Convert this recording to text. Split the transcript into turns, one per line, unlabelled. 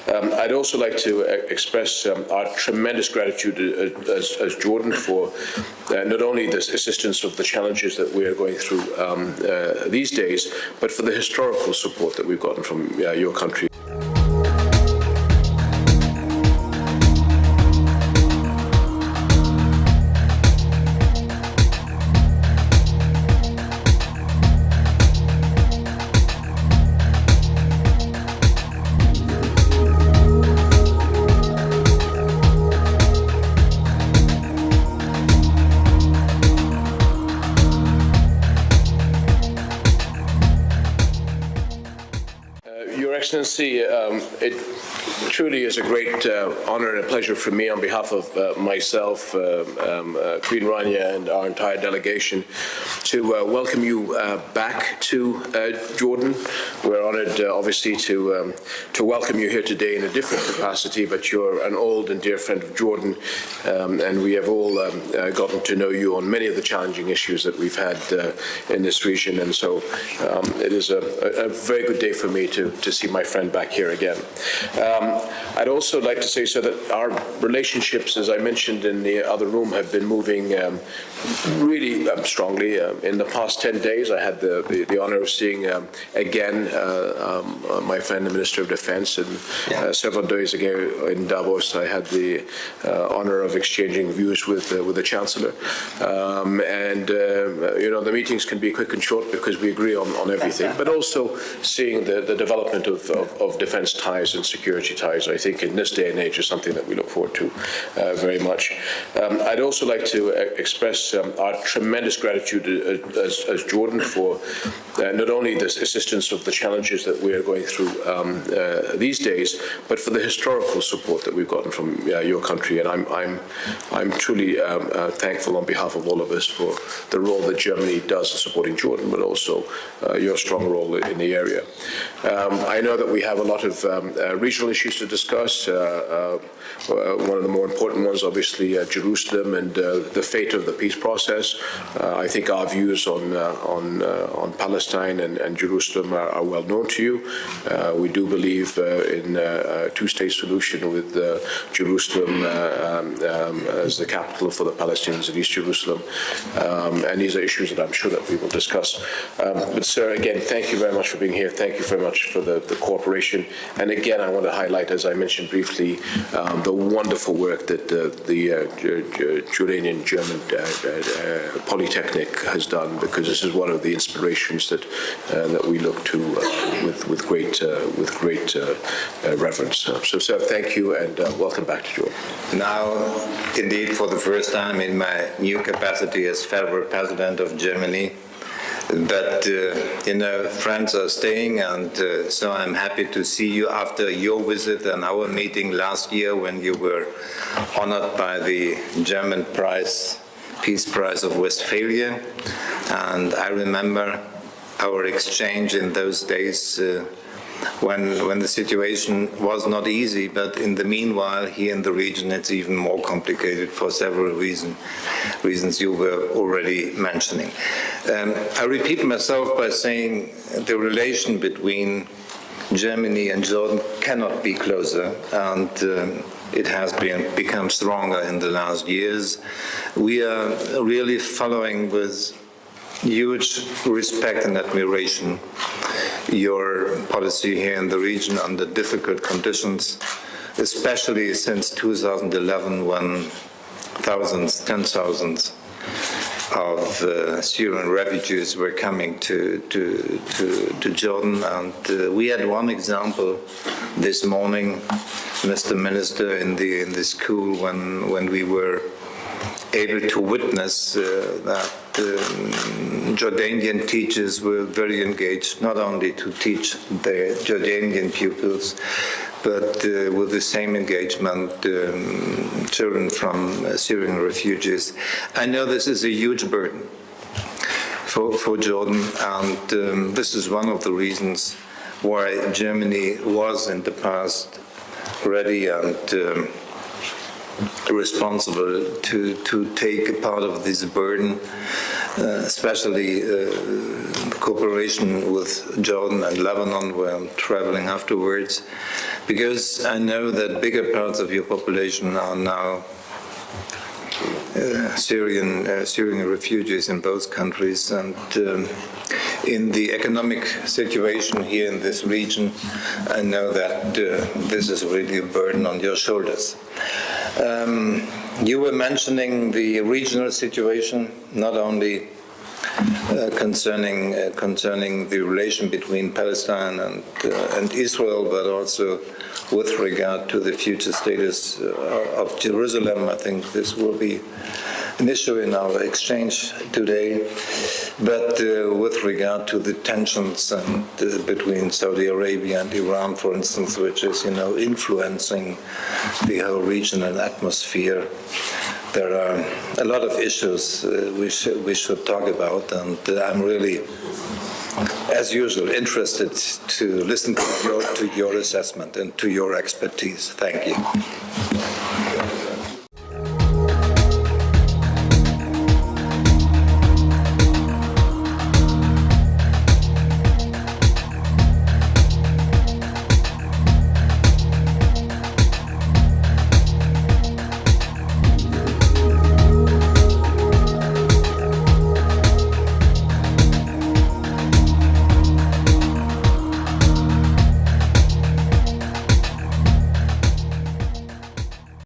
I'd also like to express our tremendous gratitude as Jordan for not only the assistance of the challenges that we are going through these days, but for the historical support that we've gotten from your country. Your Excellency, it truly is a great honor and a pleasure for me on behalf of myself, Queen Rania, and our entire delegation to welcome you back to Jordan. We're honored, obviously, to welcome you here today in a different capacity, but you're an old and dear friend of Jordan, and we have all gotten to know you on many of the challenging issues that we've had in this region, and so it is a very good day for me to see my friend back here again. I'd also like to say that our relationships, as I mentioned in the other room, have been moving really strongly. In the past 10 days, I had the honor of seeing again my friend, the Minister of Defense, and several days ago in Davos, I had the honor of exchanging views with the Chancellor. The meetings can be quick and short because we agree on everything, but also seeing the development of defense ties and security ties, I think in this day and age, is something that we look forward to very much. I'd also like to express our tremendous gratitude as Jordan for not only the assistance of the challenges that we are going through these days, but for the historical support that we've gotten from your country. And I'm truly thankful on behalf of all of us for the role that Germany does in supporting Jordan, but also your strong role in the area. I know that we have a lot of regional issues to discuss. One of the more important ones, obviously, Jerusalem and the fate of the peace process. I think our views on Palestine and Jerusalem are well known to you. We do believe in a two-state solution with Jerusalem as the capital for the Palestinians in East Jerusalem. And these are issues that I'm sure that we will discuss. But sir, again, thank you very much for being here. Thank you very much for the cooperation. And again, I want to highlight, as I mentioned briefly, the wonderful work that the Jordanian-German Polytechnic has done, because this is one of the inspirations that we look to with great reverence. So, sir, thank you, and welcome back to Jordan.
Now, indeed, for the first time in my new capacity as Federal President of Germany, but friends are staying, and so I'm happy to see you after your visit and our meeting last year when you were honored by the German Peace Prize of Westphalia. And I remember our exchange in those days when the situation was not easy, but in the meanwhile, here in the region, it's even more complicated for several reasons you were already mentioning. I repeat myself by saying the relation between Germany and Jordan cannot be closer, and it has become stronger in the last years. We are really following with huge respect and admiration your policy here in the region under difficult conditions, especially since 2011, when tens of thousands of Syrian refugees were coming to Jordan. And we had one example this morning, Mr. Minister, in the school when we were able to witness that Jordanian teachers were very engaged, not only to teach the Jordanian pupils, but with the same engagement, children from Syrian refugees. I know this is a huge burden for Jordan, and this is one of the reasons why Germany was in the past ready and responsible to take a part of this burden, especially cooperation with Jordan and Lebanon, where I'm traveling afterwards. because I know that bigger parts of your population are now Syrian refugees in both countries, and in the economic situation here in this region, I know that this is really a burden on your shoulders. You were mentioning the regional situation, not only concerning the relation between Palestine and Israel, but also with regard to the future status of Jerusalem. I think this will be an issue in our exchange today. But with regard to the tensions between Saudi Arabia and Iran, for instance, which is, influencing the whole regional atmosphere, there are a lot of issues we should talk about, and I'm really, as usual, interested to listen to your assessment and to your expertise. Thank you.